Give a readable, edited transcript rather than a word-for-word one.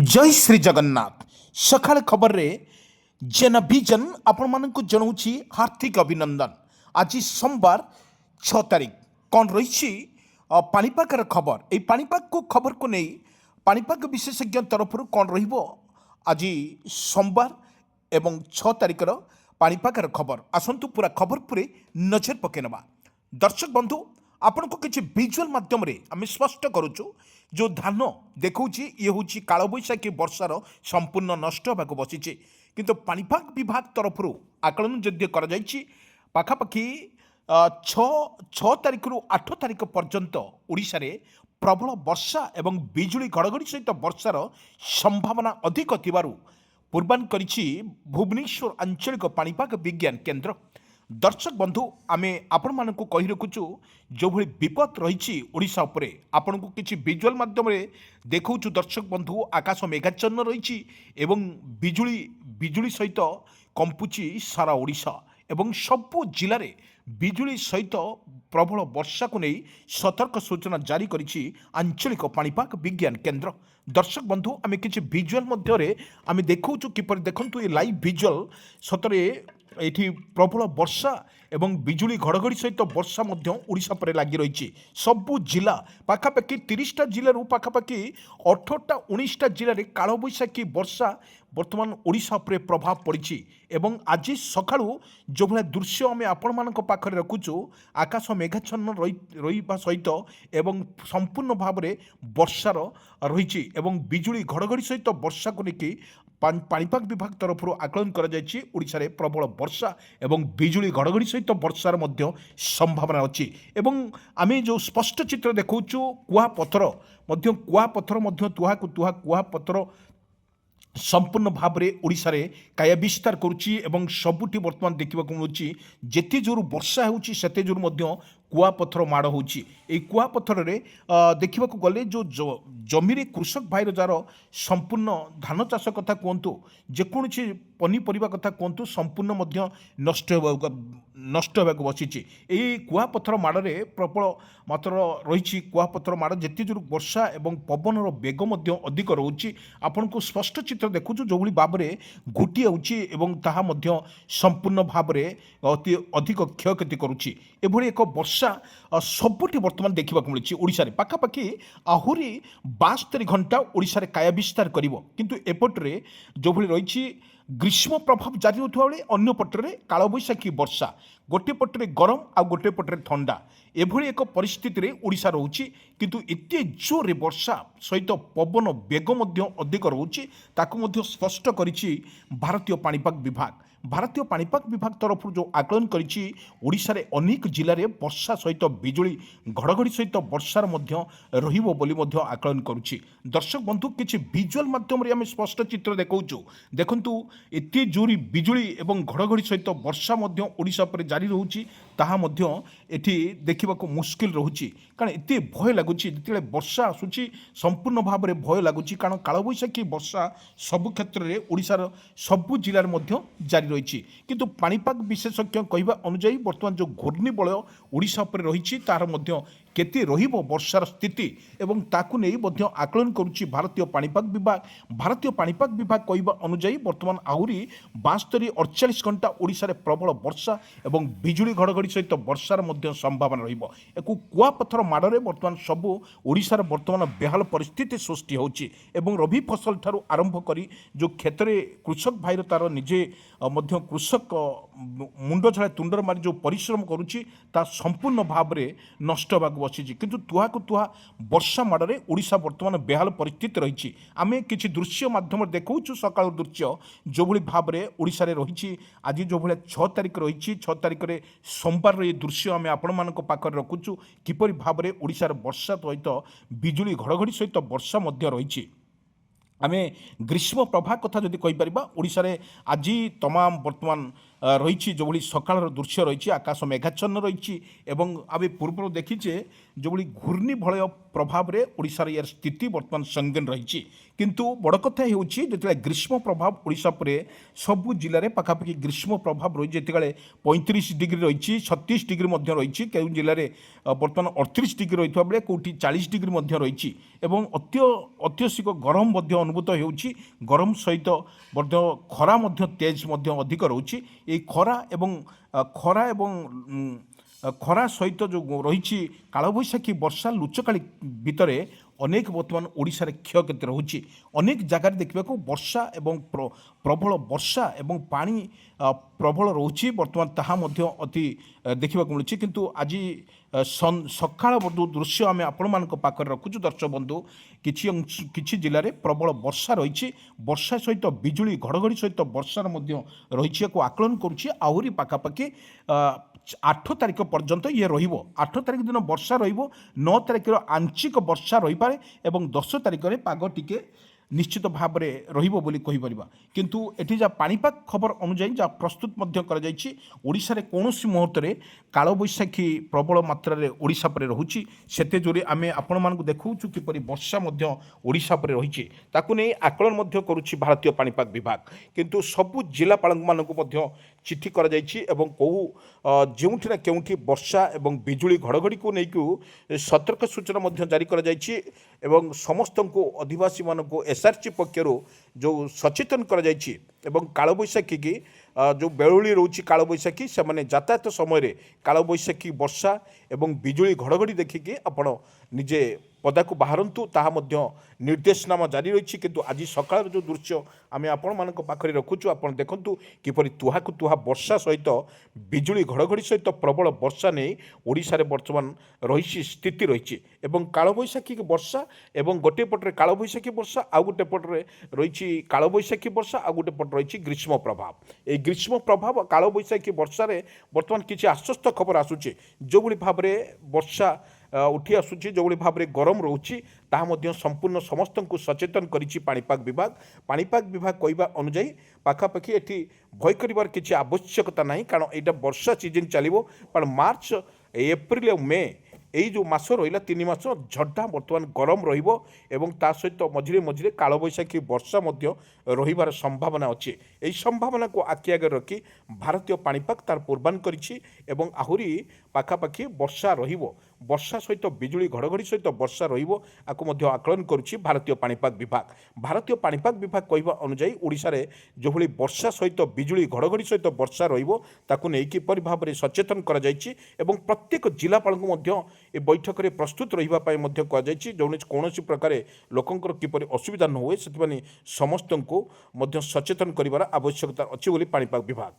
जय श्री जगन्नाथ सकाळ खबर रे जेना विजन आपण मानक जनाऊची हार्दिक अभिनंदन। आज सोमवार 6 तारीख कौन रही पाणीपागर खबर ये पाणीपाग को खबर को नहीं पाणीपाग विशेषज्ञ तरफ कौन रहिबो आज सोमवार एवं 6 तारिखर पाणीपागर खबर आसतु पूरा खबर पूरे नजर पकेनवा। दर्शक बंधु आपण को किसी विजुअल माध्यम रे आम स्पष्ट करुचु जो धान देखा ये हूँ कालबैशाखी वर्षार संपूर्ण नष्ट होगा बसी किंतु पाणीपाग विभाग तरफ आकलन जद्य पाखापाखि 6 तारिख रु 8 तारिख पर्यंत ओडिशा रे प्रबल वर्षा एवं बिजुली घड़घड़ी सहित वर्षार संभावना अधिक थिबारु पूर्वान करिछि भुवनेश्वर आंचलिक पाणीपाग विज्ञान केन्द्र। दर्शक बंधु आमे आपण मानकु कहि रखुछु जो भली विपद रही ओडिशा उपरे आपण को किछि विजुअल माध्यम रे देखौछु। दर्शक बंधु आकाश मेघाच्छन्न रही एवं बिजुली सहित कंपुची सारा ओडिशा एवं सबु जिले में बिजुली सहित प्रबल वर्षा को नहीं सतर्क सूचना जारी करिछि आंचलिक पाणीपाग विज्ञान केन्द्र। दर्शक बंधु आम किसी विजुअल मध्य आम देखौछु किपर देखंतु ये लाइव विजुअल सतरे एठी प्रबल वर्षा एवं बिजुली घड़घड़ी सहित वर्षा ओडिशा पर लगी रही सबु जिला पाखापाखि 30टा जिलू पाखापाखि 18टा 19टा जिले में कालबैशाखी वर्षा बर्तमान ओडिशा पर प्रभाव पड़ी एवं आज सका जो भाया दृश्य आम आपण मान पाखे रखुचु आकाश मेघाच्छन्न रही सहित एवं संपूर्ण भाव में वर्षार रही एवं बिजुली घड़घड़ी सहित वर्षा को लेकिन पाणीपाग विभाग तरफ आकलन करा प्रबल वर्षा एवं बिजुली घड़घड़ी सहित वर्षार मध्य संभावना अच्छी एवं आमे जो स्पष्ट चित्र देखौछु कुआपथर तुहा कुआपथर संपूर्ण भाव में ओडिशा रे काया विस्तार करुच्ची एवं सबुठी बर्तमान देखा मिलूँ जेते जोर वर्षा होउची सेते जोर मध्य कुआपथर माड़ होउची। ए कुआपथर रे देखा गले जो जमी कृषक भाईर जार संपूर्ण धान चाष कथा कहतु जेकोसी पनीपरिया कथा कहतु संपूर्ण मध्य नष्ट होगा बसी कुआपथर माड़े प्रबल मात्र रही कुआपथर माड़ जेते जोर वर्षा एवं पवन बेग अधिक रोचे आपण को स्पष्ट चित्र देखु जो भाव में घुटी आउची संपूर्ण भाव में अति अधिक क्षयक्षति करुच्ची एभली एक वर्षा सबुठी बर्तमान देखा मिली ओडिशा रे पाखापाखि आहुरी 72 घंटा ओडिशा रे काया विस्तार करिवो किंतु एपटरे जो भली रही ग्रीष्म प्रभाव जारी होता बेले अन्य पटरे कालबैशाखी वर्षा गोटे पटरे गरम आ गोटे पटरे ठंडा एभली एक परिस्थिति रे ओडिशा रोची किंतु एते जोरे वर्षा सहित पवन बेग अधिक रोची ताकु मध्य स्पष्ट करिछि भारतीय पाणीपाग विभाग तरफ जो आकलन करिछि ओडिशा रे अनेक जिले में वर्षा सहित बिजुली घड़घड़ी सहित वर्षार मध्य रहिबो बोली मध्य आकलन करुछि। दर्शक बंधु किछि विजुअल माध्यम रे आमे स्पष्ट चित्र देखौछु देखंतु एते जोरी बिजुली एवं घड़घड़ी सहित वर्षा मध्य ओडिशा पर जारी रहउछि ताहा मध्य एठी देखिबाको मुश्किल रहउछि कारण एते भय लागुछि जेतेले वर्षा आसुछि संपूर्ण भाव में भय लागुछि कारण कालबैशाखी वर्षा सबु क्षेत्र में ओडिशार सबु जिले में मध्य जारी रही किंतु पाणीपाग विशेषज्ञ कहवा अनुଯାयी बर्तमान जो घूर्णिबलय ओडिशा पर रही तार मध्य केते रहिबो वर्षार स्थिति एवं ताकु नै मध्य आकलन करुछि भारतीय पाणीपाग विभाग कहवा अनुଯାयी बर्तमान आहुरी 72-48 घंटा ओडिशा रे प्रबल वर्षा एवं बिजुली घड़घड़ी सहित वर्षार मध्य संभावना रहिबो। एकु कुआपथर माड़े बर्तमान सबु ओडिशार बर्तमान बेहाल परिस्थिति सृष्टि होछि एवं रबी फसल ठारू आरंभ करी जो क्षेत्र कृषक भाईर तार निजे मध्य कृषक मुंड छड़ा तुंडर मारी जो परिश्रम करुछि ता संपूर्ण भाव में नष्ट होगा बसी किंतु तुहा को तुहा वर्षा माड़े ओडिशा बर्तमान बेहाल परिस्थिति रही आमे किछि दृश्य माध्यम देखौछु सकाळ दृश्य जो भली भाव में ओडिशा रे रही आज जो भाया 6 तारिख रही 6 तारिख रे सोमवार ये दृश्य आमे आपण मानक पाखरे रखुछु किपरि भाव में ओडिशार वर्षा सहित बिजुली घड़घड़ी सहित वर्षा मध्य रही। आमे ग्रीष्म प्रभाव कथा जदि कहि परिबा ओडिशा रे आज तमाम वर्तमान রয়েছে যেভাবে সকালের দৃশ্য রয়েছে আকাশ মেঘাচ্ছন্ন রয়েছে এবং আমি পূর্ব দেখিছে যেভাবে ঘূর্ণিবলয় প্রভাবে ওড়িশার ইয়ার স্থিতি বর্তমান সঙ্গীন রয়েছে কিন্তু বড় কথা হচ্ছে যেতবে গ্রীষ্ম প্রভাব ওড়িশা পরে সবু জেলার পাখাপাখি গ্রীষ্ম প্রভাব রয়েছে যেতবে 35 ডিগ্রি রয়েছে 36 ডিগ্রি মধ্যে রয়েছে কেউ জেলার বর্তমান 38 ডিগ্রি রয়েছে বেড়ে কোটি 40 ডিগ্রি মধ্যে রয়েছে এবং অত্যধিক গরম মধ্যে অনুভূত ହେଉଛି গরম সহিত ମଧ୍ୟ খরা ମଧ୍ୟ তেজ ମଧ୍ୟ ଅଧିକ ରହୁଛି এই ଖରା ଏବଂ ଖରା ସହିତ ଯେଉଁ ରହିଛି କାଳବୈଶାଖୀ ବର୍ଷା ଲୁଚକାଳି ଭିତରେ ଅନେକ ବର୍ତ୍ତମାନ ଓଡ଼ିଶାରେ କ୍ଷୟକ୍ଷତି ରହୁଛି ଅନେକ ଜାଗାରେ ଦେଖିବାକୁ ବର୍ଷା ଏବଂ ପ୍ରବଳ ବର୍ଷା ଏବଂ ପାଣି ପ୍ରବଳ ରହୁଛି ବର୍ତ୍ତମାନ ତାହା ମଧ୍ୟ ଅତି ଦେଖିବାକୁ ମିଳୁଛି କିନ୍ତୁ ଆଜି ସକାଳ ଯେଉଁ ଦୃଶ୍ୟ ଆମେ ଆପଣମାନଙ୍କ ପାଖରେ ରଖୁଛୁ ଦର୍ଶକ ବନ୍ଧୁ କିଛି ଜିଲ୍ଲାରେ ପ୍ରବଳ ବର୍ଷା ରହିଛି ବର୍ଷା ସହିତ ବିଜୁଳି ଘଡ଼ଘଡ଼ି ସହିତ ବର୍ଷାର ମଧ୍ୟ ରହିଛି ଏହାକୁ ଆକଳନ କରୁଛି ଆହୁରି ପାଖାପାଖି 8 ତାରିଖ ପର୍ଯ୍ୟନ୍ତ ଇଏ ରହିବ 8 ତାରିଖ ଦିନ ବର୍ଷା ରହିବ 9 ତାରିଖର ଆଂଶିକ ବର୍ଷା ରହିପାରେ ଏବଂ 10 ତାରିଖରେ ପାଗ ଟିକେ ନିଶ୍ଚିତ ଭାବରେ ରହିବ ବୋଲି କହିପାରିବା କିନ୍ତୁ ଏଠି ଯାହା ପାଣିପାଗ ଖବର ଅନୁଯାୟୀ ଯାହା ପ୍ରସ୍ତୁତ ମଧ୍ୟ କରାଯାଇଛି ଓଡ଼ିଶାରେ କୌଣସି ମୁହୂର୍ତ୍ତରେ କାଳବୈଶାଖୀ ପ୍ରବଳ ମାତ୍ରାରେ ଓଡ଼ିଶା ପରେ ରହୁଛି ସେତେ ଜୋରେ ଆମେ ଆପଣମାନଙ୍କୁ ଦେଖାଉଛୁ କିପରି ବର୍ଷା ମଧ୍ୟ ଓଡ଼ିଶା ପରେ ରହିଛି ତାକୁ ନେଇ ଆକଳନ ମଧ୍ୟ କରୁଛି ଭାରତୀୟ ପାଣିପାଗ ବିଭାଗ କିନ୍ତୁ ସବୁ ଜିଲ୍ଲାପାଳମାନଙ୍କୁ ମଧ୍ୟ ଚିଠି କରାଯାଇଛି ଏବଂ କେଉଁ ଯେଉଁଠି ନା କେଉଁଠି ବର୍ଷା ଏବଂ ବିଜୁଳି ଘଡ଼ଘଡ଼ିକୁ ନେଇକି ସତର୍କ ସୂଚନା ମଧ୍ୟ ଜାରି କରାଯାଇଛି ଏବଂ ସମସ୍ତଙ୍କୁ ଅଧିବାସୀମାନଙ୍କୁ ଏସ୍ଆର୍ସି ପକ୍ଷରୁ ଯେଉଁ ସଚେତନ କରାଯାଇଛି ଏବଂ କାଳବୈଶାଖୀ କି ଯେଉଁ ବେଳୁଳି ରହୁଛି କାଳବୈଶାଖୀ ସେମାନେ ଯାତାୟାତ ସମୟରେ କାଳବୈଶାଖୀ ବର୍ଷା ଏବଂ ବିଜୁଳି ଘଡ଼ଘଡ଼ି ଦେଖିକି ଆପଣ ନିଜେ ପଦାକୁ ବାହାରନ୍ତୁ ତାହା ମଧ୍ୟ ନିର୍ଦ୍ଦେଶନାମା ଜାରି ରହିଛି କିନ୍ତୁ ଆଜି ସକାଳର ଯେଉଁ ଦୃଶ୍ୟ ଆମେ ଆପଣମାନଙ୍କ ପାଖରେ ରଖୁଛୁ ଆପଣ ଦେଖନ୍ତୁ କିପରି ତୁହାକୁ ତୁହା ବର୍ଷା ସହିତ ବିଜୁଳି ଘଡ଼ଘଡ଼ି ସହିତ ପ୍ରବଳ ବର୍ଷା ନେଇ ଓଡ଼ିଶାରେ ବର୍ତ୍ତମାନ ରହିଛି ସ୍ଥିତି ରହିଛି ଏବଂ କାଳବୈଶାଖୀ ବର୍ଷା ଏବଂ ଗୋଟିଏ ପଟରେ କାଳବୈଶାଖୀ ବର୍ଷା ଆଉ ଗୋଟେ ପଟରେ ରହିଛି କାଳବୈଶାଖୀ ବର୍ଷା ଆଉ ଗୋଟେ ପଟେ ରହିଛି ଗ୍ରୀଷ୍ମ ପ୍ରଭାବ এই গ্রীষ্ম প্রভাব কালবৈশাখী বর্ষার বর্তমান কিছু আশ্বস্ত খবর আসুছে যেভাবে ভাবে বর্ষা উঠি আসুଛି যেভাবে ভাবে গরম রয়েছে তাহা মধ্যে সম্পূর্ণ সমস্ত সচেতন করেছি পাণিপাগ বিভাগ কহা অনুযায়ী পাখাপাখি এটি ভয় করার কিছু আবশ্যকতা না কারণ এইটা বর্ষা সিজন চালিব কারণ মার্চ এপ্রিল মে এই যে মাস রহিলা 3 মাস ঝড়টা বর্তমান গরম রহব এবং তা সহিত মঝিরে মঝিরে কালবৈশাখী বর্ষা মধ্য রহিবার সম্ভাবনা আছে এই সম্ভাবনাকে আখি আগে রাখি ভারতীয় পাণিপাগ তার পূর্বান করেছি এবং আহুরি পাখাপাখি বর্ষা রহব বর্ষা সহিত বিজুলি ঘড়ঘড়ি সহিত বর্ষা রহব আকু মধ্য আকলন করছি ভারতীয় পাণিপাগ বিভাগ কহা অনুযায়ী ওড়িশার যেভাবে বর্ষা সহিত বিজুলি ঘড়ঘড়ি সহিত বর্ষা রহব তাকে নেই কিপরি ভাবে সচেতন করা যাইছি এবং প্রত্যেক জেলাপালଙ୍କୁ ମଧ୍ୟ ଏ ବୈଠକରେ ପ୍ରସ୍ତୁତ ରହିବା ପାଇଁ ମଧ୍ୟ କୁହାଯାଇଛି ଯେଉଁଠି କୌଣସି ପ୍ରକାର ଲୋକଙ୍କର କିପରି ଅସୁବିଧା ନ ହୁଏ ସେଥିପାଇଁ ସମସ୍ତଙ୍କୁ ମଧ୍ୟ ସଚେତନ କରିବାର ଆବଶ୍ୟକତା ଅଛି ବୋଲି ପାଣିପାଗ ବିଭାଗ